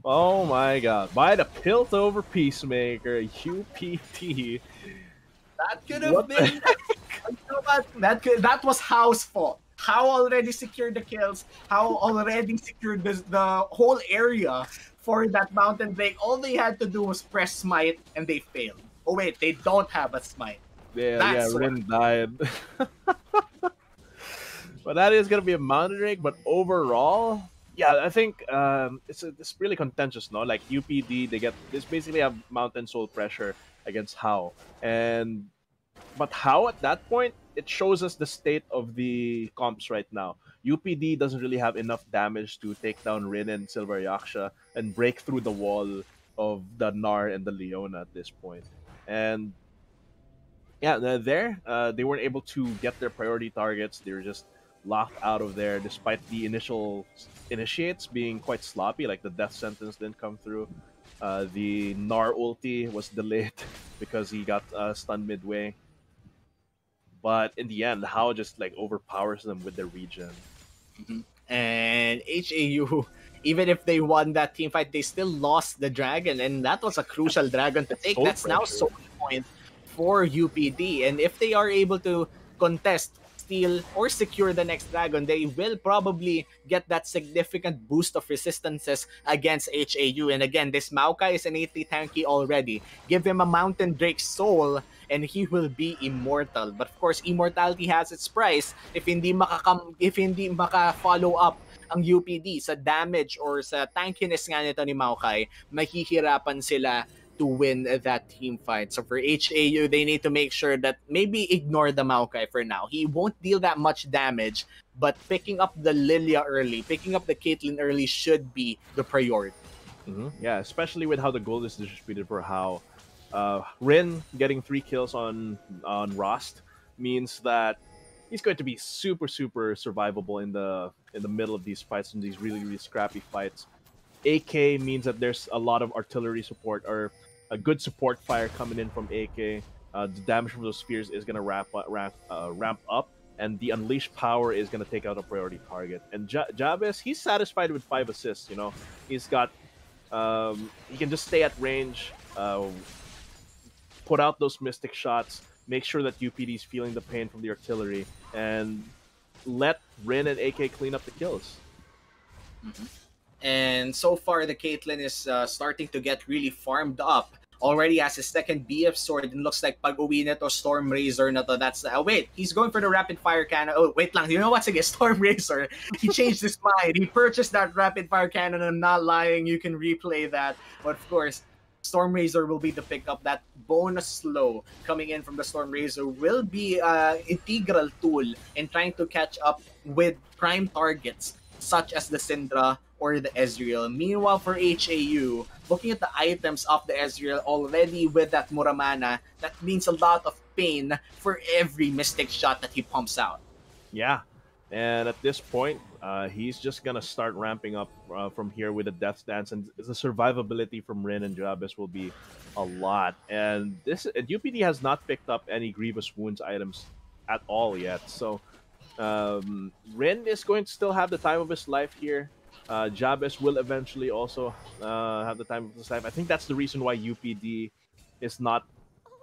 Oh my god. By the Piltover Peacemaker, UPD. That could have been... that was HAU's fault. HAU already secured the kills. HAU already secured the whole area for that Mountain Drake. All they had to do was press Smite, and they failed. Oh wait, they don't have a Smite. Yeah, Rin died. But that is going to be a Mountain Drake, but overall, yeah, I think it's really contentious, no? Like UPD, they basically have Mountain Soul pressure against HAU. But HAU at that point, it shows us the state of the comps right now. UPD doesn't really have enough damage to take down Rin and Silver Yaksha and break through the wall of the Nar and the Leona at this point. And yeah, they weren't able to get their priority targets. They were just locked out of there despite the initial initiates being quite sloppy, like the Death Sentence didn't come through. The Nar ulti was delayed because he got stunned midway. But in the end, HAU just like overpowers them with their regen. And HAU, even if they won that team fight, they still lost the Dragon, and that was a crucial Dragon to take. That's now soul point for UPD, and if they are able to contest steal or secure the next dragon, they will probably get that significant boost of resistances against HAU. And again, this Maokai is an 80 tanky already. Give him a Mountain Drake Soul and he will be immortal. But of course, immortality has its price. If hindi maka-follow up ang UPD sa damage or sa tankiness nga nito ni Maokai, mahihirapan sila to win that team fight. So for HAU, they need to make sure that maybe ignore the Maokai for now. He won't deal that much damage, but picking up the Lilia early, picking up the Caitlyn early should be the priority. Yeah, especially with how the gold is distributed for HAU. Rin getting 3 kills on Rost means that he's going to be super survivable in the middle of these fights, in these really scrappy fights. AK means that there's a lot of artillery support or a good support fire coming in from AK. The damage from those spheres is going to ramp up, and the unleashed power is going to take out a priority target. And Jabez, he's satisfied with 5 assists. You know, he's got he can just stay at range, put out those mystic shots, make sure that UPD's feeling the pain from the artillery, and let Rin and AK clean up the kills. And so far, the Caitlyn is starting to get really farmed up. Already has his second BF sword, and looks like pag-uwi nito, Storm Razor na to. That's wait, he's going for the rapid fire cannon. Oh, wait lang. You know what's again? Storm Razor. He changed his mind. He purchased that rapid fire cannon. I'm not lying. You can replay that. But of course, Storm Razor will be the pickup. That bonus slow coming in from the Storm Razor will be an integral tool in trying to catch up with prime targets such as the Syndra or the Ezreal. Meanwhile, for HAU, looking at the items of the Ezreal already with that Muramana, that means a lot of pain for every mystic shot that he pumps out. Yeah, and at this point, he's just gonna start ramping up from here with the Death Dance, and the survivability from Rin and Jabez will be a lot. And UPD has not picked up any Grievous Wounds items at all yet, so Rin is going to still have the time of his life here. Jabez will eventually also have the time of his life. I think that's the reason why UPD is not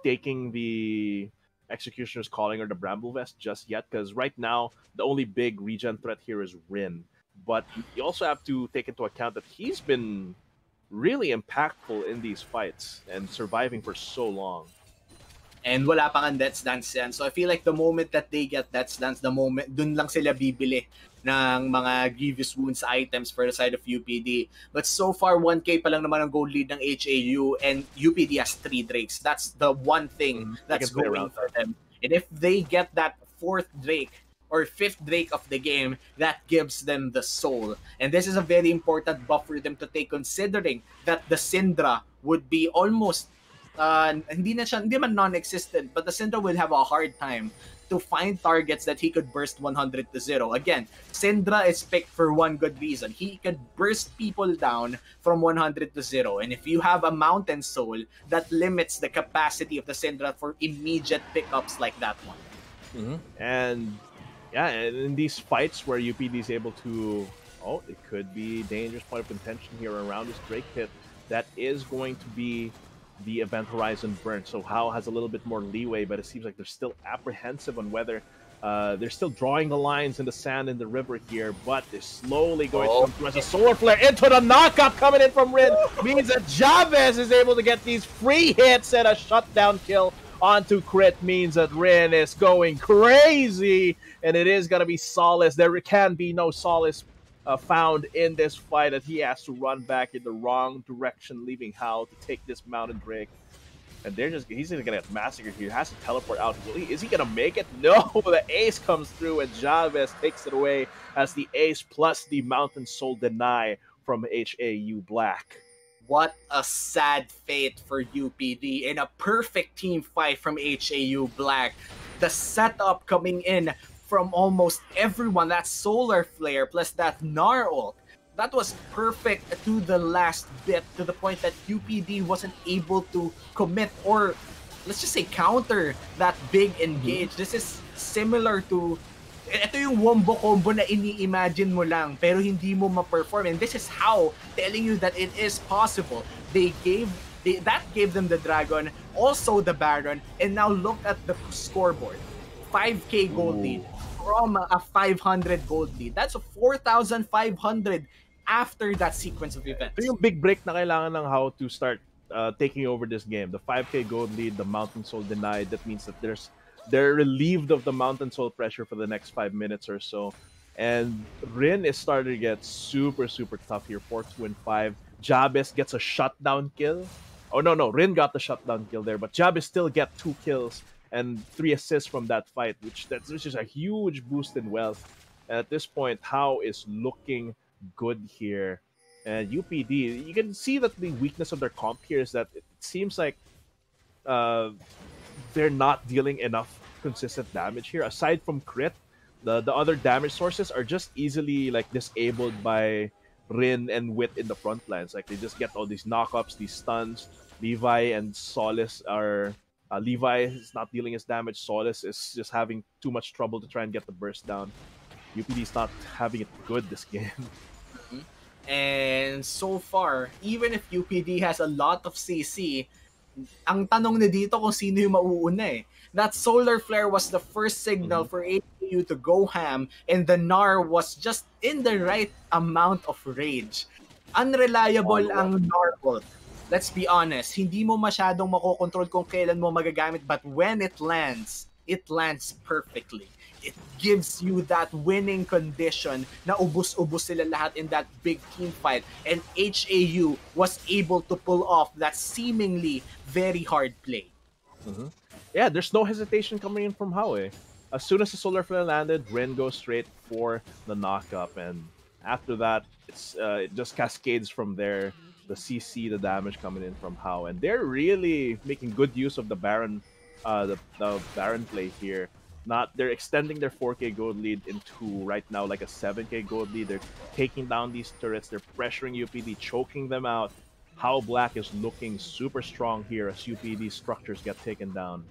taking the Executioner's Calling or the Bramble Vest just yet, because right now the only big regen threat here is Rin. But you also have to take into account that he's been really impactful in these fights and surviving for so long. And wala pang ang Death's Dance yan. So I feel like the moment that they get Death's Dance, the moment, dun lang sila bibili ng mga Grievous Wounds items for the side of UPD. But so far, 1k pa lang naman ang gold lead ng HAU, and UPD has 3 Drakes. That's the one thing that's going for them. And if they get that 4th Drake or 5th Drake of the game, that gives them the soul. And this is a very important buff for them to take, considering that the Syndra would be almost hindi man non-existent, but the Syndra will have a hard time to find targets that he could burst 100 to 0. Again, Syndra is picked for one good reason. He could burst people down from 100 to 0. And if you have a Mountain Soul, that limits the capacity of the Syndra for immediate pickups like that one. And yeah, in these fights where UPD is able to, it could be dangerous point of contention here around this Drake pit. That is going to be the Event Horizon burn. So HAU has a little bit more leeway, but it seems like they're still apprehensive on whether they're still drawing the lines in the sand in the river here, but they're slowly going to come through as a Solar Flare into the knockup coming in from Rin. Means that Jabez is able to get these free hits and a shutdown kill onto crit. Means that Rin is going crazy, and it is going to be Solace. There can be no Solace found in this fight, that he has to run back in the wrong direction, leaving HAU to take this Mountain Drake. And he's gonna get massacred here. He has to teleport out. Is he gonna make it? No, the ace comes through and Jabez takes it away as the ace plus the Mountain Soul deny from HAU Black. What a sad fate for UPD in a perfect team fight from HAU Black. The setup coming in from almost everyone, that Solar Flare plus that Gnar ult, that was perfect to the last bit, to the point that UPD wasn't able to commit or let's just say counter that big engage. This is similar to, ito yung wombo combo na ini-imagine mo lang pero hindi mo ma-perform, and this is HAU telling you that it is possible. That gave them the Dragon, also the Baron, and now look at the scoreboard. 5k gold lead. from a 500 gold lead. That's a 4,500 after that sequence of Ito events. yung big break na kailangan ng HAU to start taking over this game. The 5k gold lead, the Mountain Soul denied. That means that they're relieved of the Mountain Soul pressure for the next 5 minutes or so. And Rin is starting to get super, super tough here. 4-2-5. Jabez gets a shutdown kill. Oh, no. Rin got the shutdown kill there, but Jabez still get 2 kills and 3 assists from that fight, which is a huge boost in wealth. And at this point, HAU is looking good here. And UPD, you can see that the weakness of their comp here is that it seems like they're not dealing enough consistent damage here. Aside from crit, the other damage sources are just easily like disabled by Rin and Wit in the front lines. Like they just get all these knockups, these stuns. Levi and Solace are Levi is not dealing his damage. Solace is just having too much trouble to try and get the burst down. UPD's not having it good this game. And so far, even if UPD has a lot of CC, ang tanong na dito kung sino yung mauuna eh. That Solar Flare was the first signal for HAU to go ham, and the Gnar was just in the right amount of rage. Unreliable ang Gnar ult. Let's be honest, hindi mo masyadong makokontrol kung kailan mo magagamit, but when it lands perfectly. It gives you that winning condition na ubus-ubus sila lahat in that big team fight, and HAU was able to pull off that seemingly very hard play. Yeah, there's no hesitation coming in from HAU. As soon as the Solar Flare landed, Ren goes straight for the knockup, and after that, it just cascades from there. The CC, the damage coming in from HAU, and they're really making good use of the Baron, the Baron play here. They're extending their 4k gold lead into right now like a 7k gold lead. They're taking down these turrets. They're pressuring UPD, choking them out. HAU Black is looking super strong here as UPD structures get taken down.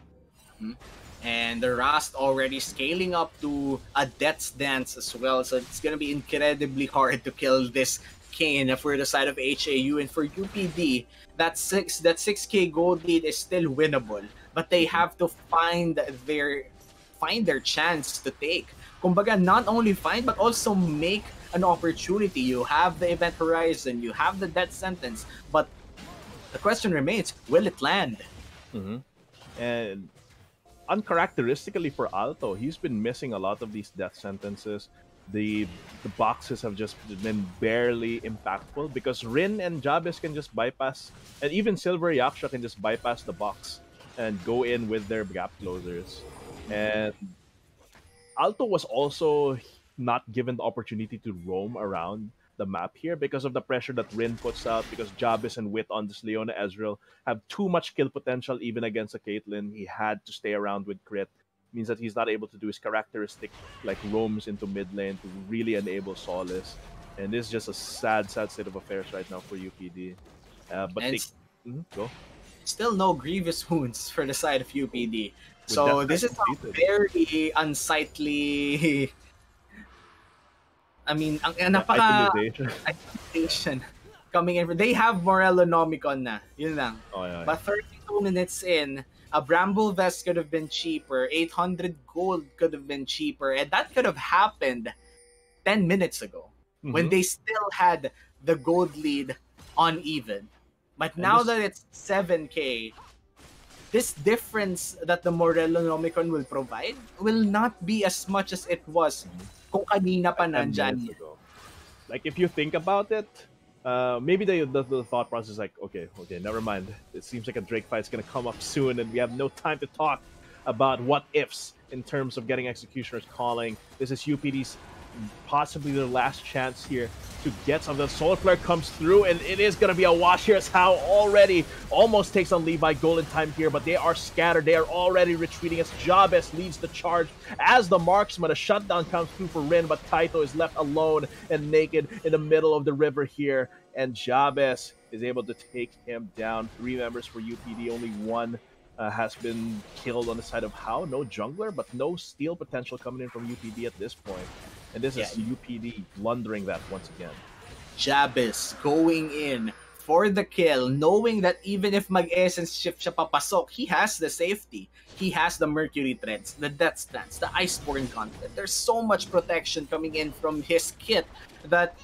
And the Rast already scaling up to a Death's Dance as well, so it's gonna be incredibly hard to kill this Kane for the side of HAU. And for UPD, that 6k gold lead is still winnable, but they have to find their chance to take. Kumbaga, not only find, but also make an opportunity. You have the Event Horizon, you have the Death Sentence, but the question remains, will it land? And uncharacteristically for Alto, he's been missing a lot of these Death Sentences. The boxes have just been barely impactful because Rin and Jabez can just bypass, and even Silver Yaksha can just bypass the box and go in with their gap closers. And Alto was also not given the opportunity to roam around the map here because of the pressure that Rin puts out, because Jabez and Wit on this Leona Ezreal have too much kill potential even against a Caitlyn. He had to stay around with crit. Means that he's not able to do his characteristic like roams into mid lane to really enable Solace. And this is just a sad state of affairs right now for UPD. Go. Still no grievous wounds for the side of UPD. So this is a very unsightly. I mean, napaka isolation coming in. They have Morello Nomicon na. Yun lang. But 32 minutes in, a Bramble Vest could have been cheaper. 800 gold could have been cheaper. And that could have happened 10 minutes ago when they still had the gold lead uneven. But now that it's 7k, this difference that the Morello Nomicon will provide will not be as much as it was kung kanina pa nandyan. Like, if you think about it, maybe the thought process is like, okay, never mind. It seems like a Drake fight is going to come up soon, and we have no time to talk about what ifs in terms of getting Executioner's calling. This is UPD's possibly their last chance here to get some. The Solar Flare comes through, and it is going to be a wash here as HAU already almost takes on Levi Golden Time here, but they are scattered. They are already retreating as Jabez leads the charge as the marksman. A shutdown comes through for Rin, but Kaito is left alone and naked in the middle of the river here, and Jabez is able to take him down. 3 members for UPD, only 1 has been killed on the side of HAU. No jungler, but no steal potential coming in from UPD at this point. And this is UPD blundering that once again. Jabez going in for the kill, knowing that even if mag-essence shift siya papasok, he has the safety. He has the Mercury Threads, the Death Stance, the Iceborne Gauntlet. There's so much protection coming in from his kit that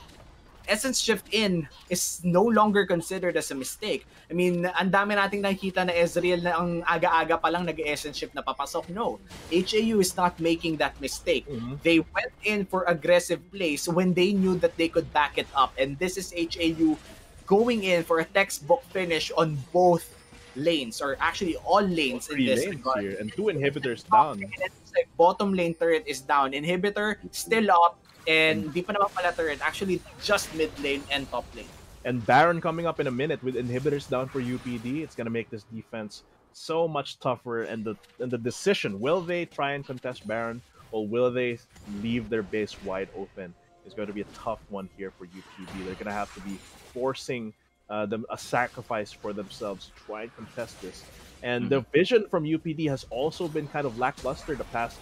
Essence Shift in is no longer considered as a mistake. I mean, ang dami nating nakikita na Ezreal na ang aga-aga pa lang nag-Essence Shift na papasok. No, HAU is not making that mistake. They went in for aggressive plays when they knew that they could back it up. And this is HAU going in for a textbook finish on both lanes, or actually all lanes in this regard. Here, and 2 inhibitors down. It's like bottom lane turret is down, inhibitor still up, and di pa naman pala turret, actually just mid lane and top lane. And Baron coming up in a minute with inhibitors down for UPD. It's gonna make this defense so much tougher. And the decision, will they try and contest Baron, or will they leave their base wide open, is going to be a tough one here for UPD. They're gonna have to be forcing them a sacrifice for themselves to try and contest this. And the vision from UPD has also been kind of lackluster the past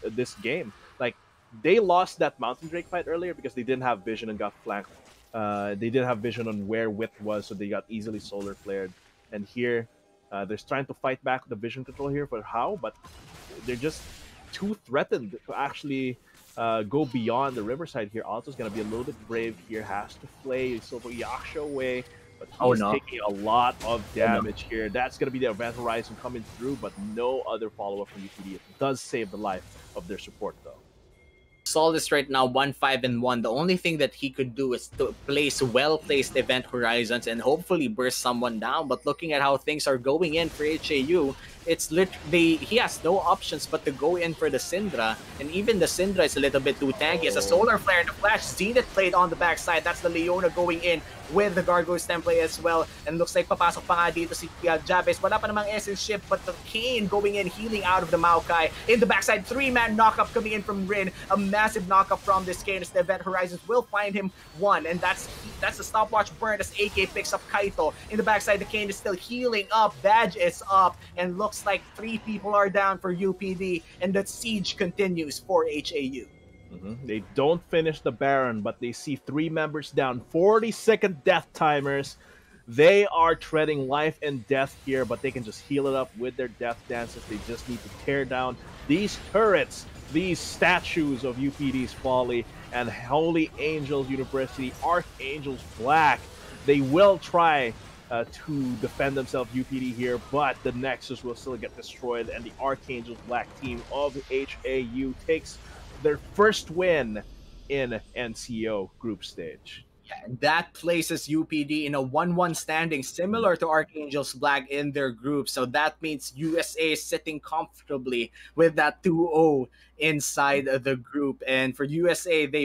this game. Like, they lost that Mountain Drake fight earlier because they didn't have vision and got flanked. They didn't have vision on where Wit was, so they got easily solar flared. And here, they're trying to fight back the vision control here for HAU, but they're just too threatened to actually go beyond the Riverside here. Alto's going to be a little bit brave here, has to play Silver Yaksha away, but he's taking a lot of damage here. That's going to be the Event Horizon coming through, but no other follow-up from UPD. It does save the life of their support, though. Solis right now 1-5-1. The only thing that he could do is to place well-placed event horizons and hopefully burst someone down. But looking at how things are going in for HAU, it's literally he has no options but to go in for the Syndra, and even the Syndra is a little bit too tanky. As a solar flare and the flash, Zenith played on the backside. That's the Leona going in with the Gargoyles template as well, and looks like papasok pa nga dito si Jabez. Wala pa namang essence shift, but the Kane going in, healing out of the Maokai. In the backside, 3-man knockup coming in from Rin. A massive knockup from this Kane as the Event Horizons will find him one, and that's a stopwatch burn as AK picks up Kaito. In the backside, the Kane is still healing up, Badge is up, and looks like 3 people are down for UPD, and the siege continues for HAU. They don't finish the Baron, but they see 3 members down. 40-second death timers. They are treading life and death here, but they can just heal it up with their death dances. They just need to tear down these turrets, these statues of UPD's folly, and Holy Angels University, Archangels Black. They will try to defend themselves, UPD here, but the Nexus will still get destroyed, and the Archangels Black team of HAU takes their first win in NCO group stage. Yeah, that places UPD in a 1-1 standing, similar to Archangels Black in their group. So that means USA is sitting comfortably with that 2-0 inside the group. And for USA, they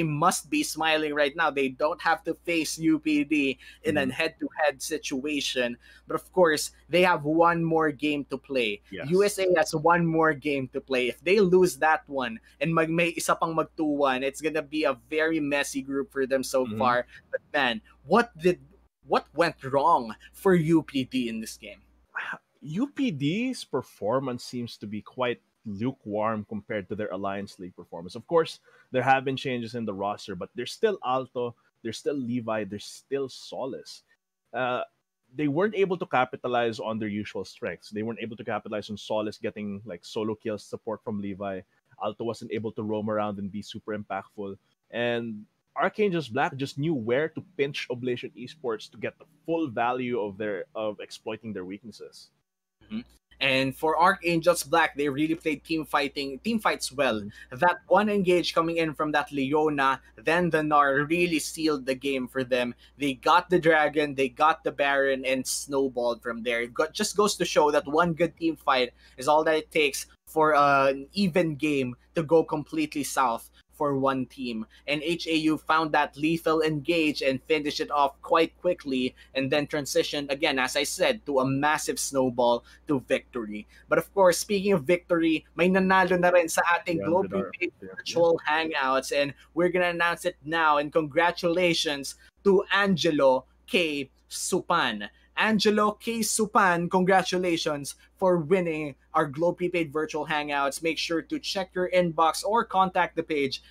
must be smiling right now. They don't have to face UPD in a head-to-head situation. But of course, they have one more game to play. Yes. USA has one more game to play. If they lose that one and may isa pang mag 2-1, it's gonna be a very messy group for them so far. But man, what went wrong for UPD in this game? UPD's performance seems to be quite lukewarm compared to their Alliance League performance. Of course, there have been changes in the roster, but there's still Alto, there's still Levi, there's still Solis. They weren't able to capitalize on their usual strengths. They weren't able to capitalize on Solis getting like solo kills support from Levi. Alto wasn't able to roam around and be super impactful. And Archangels Black just knew where to pinch Oblation Esports to get the full value of exploiting their weaknesses. And for Archangels Black, they really played team fights well. That one engage coming in from that Leona, then the Gnar really sealed the game for them. They got the Dragon, they got the Baron, and snowballed from there. It just goes to show that one good team fight is all that it takes for an even game to go completely south for one team. And HAU found that lethal engage and finished it off quite quickly, and then transitioned again, as I said, to a massive snowball to victory. But of course, speaking of victory, may nanalo na rin sa ating Globe Prepaid Virtual Hangouts, and we're gonna announce it now. And congratulations to Angelo K. Supan. Angelo K. Supan, congratulations for winning our Globe Prepaid Virtual Hangouts. Make sure to check your inbox or contact the page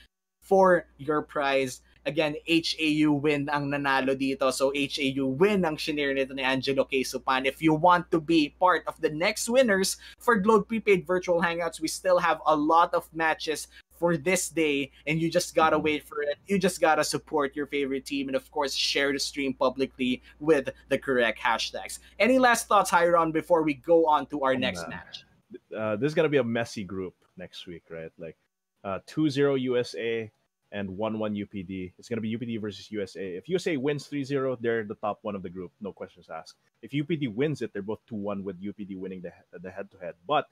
for your prize. Again, HAU win ang nanalo dito. So HAU win ang shinare nito ni Angelo Kesupan. If you want to be part of the next winners for Globe Prepaid Virtual Hangouts, we still have a lot of matches for this day, and you just gotta wait for it. You just gotta support your favorite team, and of course, share the stream publicly with the correct hashtags. Any last thoughts, Hiron, before we go on to our Oh, next man. match? This is gonna be a messy group next week, right? Like 2-0 USA and 1-1 UPD. It's gonna be UPD versus USA. If USA wins 3-0, they're the top one of the group, no questions asked. If UPD wins it, they're both 2-1 with UPD winning the head to head. But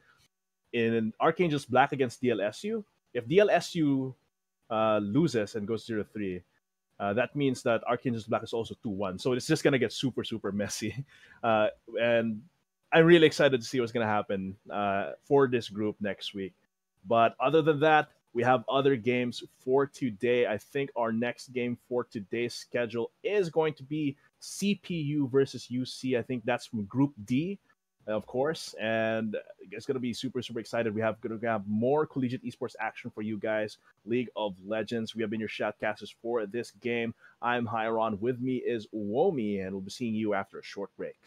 in Archangels Black against DLSU, if DLSU loses and goes 0-3, that means that Archangels Black is also 2-1. So it's just going to get super, super messy. And I'm really excited to see what's going to happen for this group next week. But other than that, we have other games for today. I think our next game for today's schedule is going to be CPU versus UC. I think that's from Group D, of course. And it's going to be super, super excited. We're going to have more collegiate esports action for you guys. League of Legends. We have been your shoutcasters for this game. I'm Hiron. With me is Uwomi, and we'll be seeing you after a short break.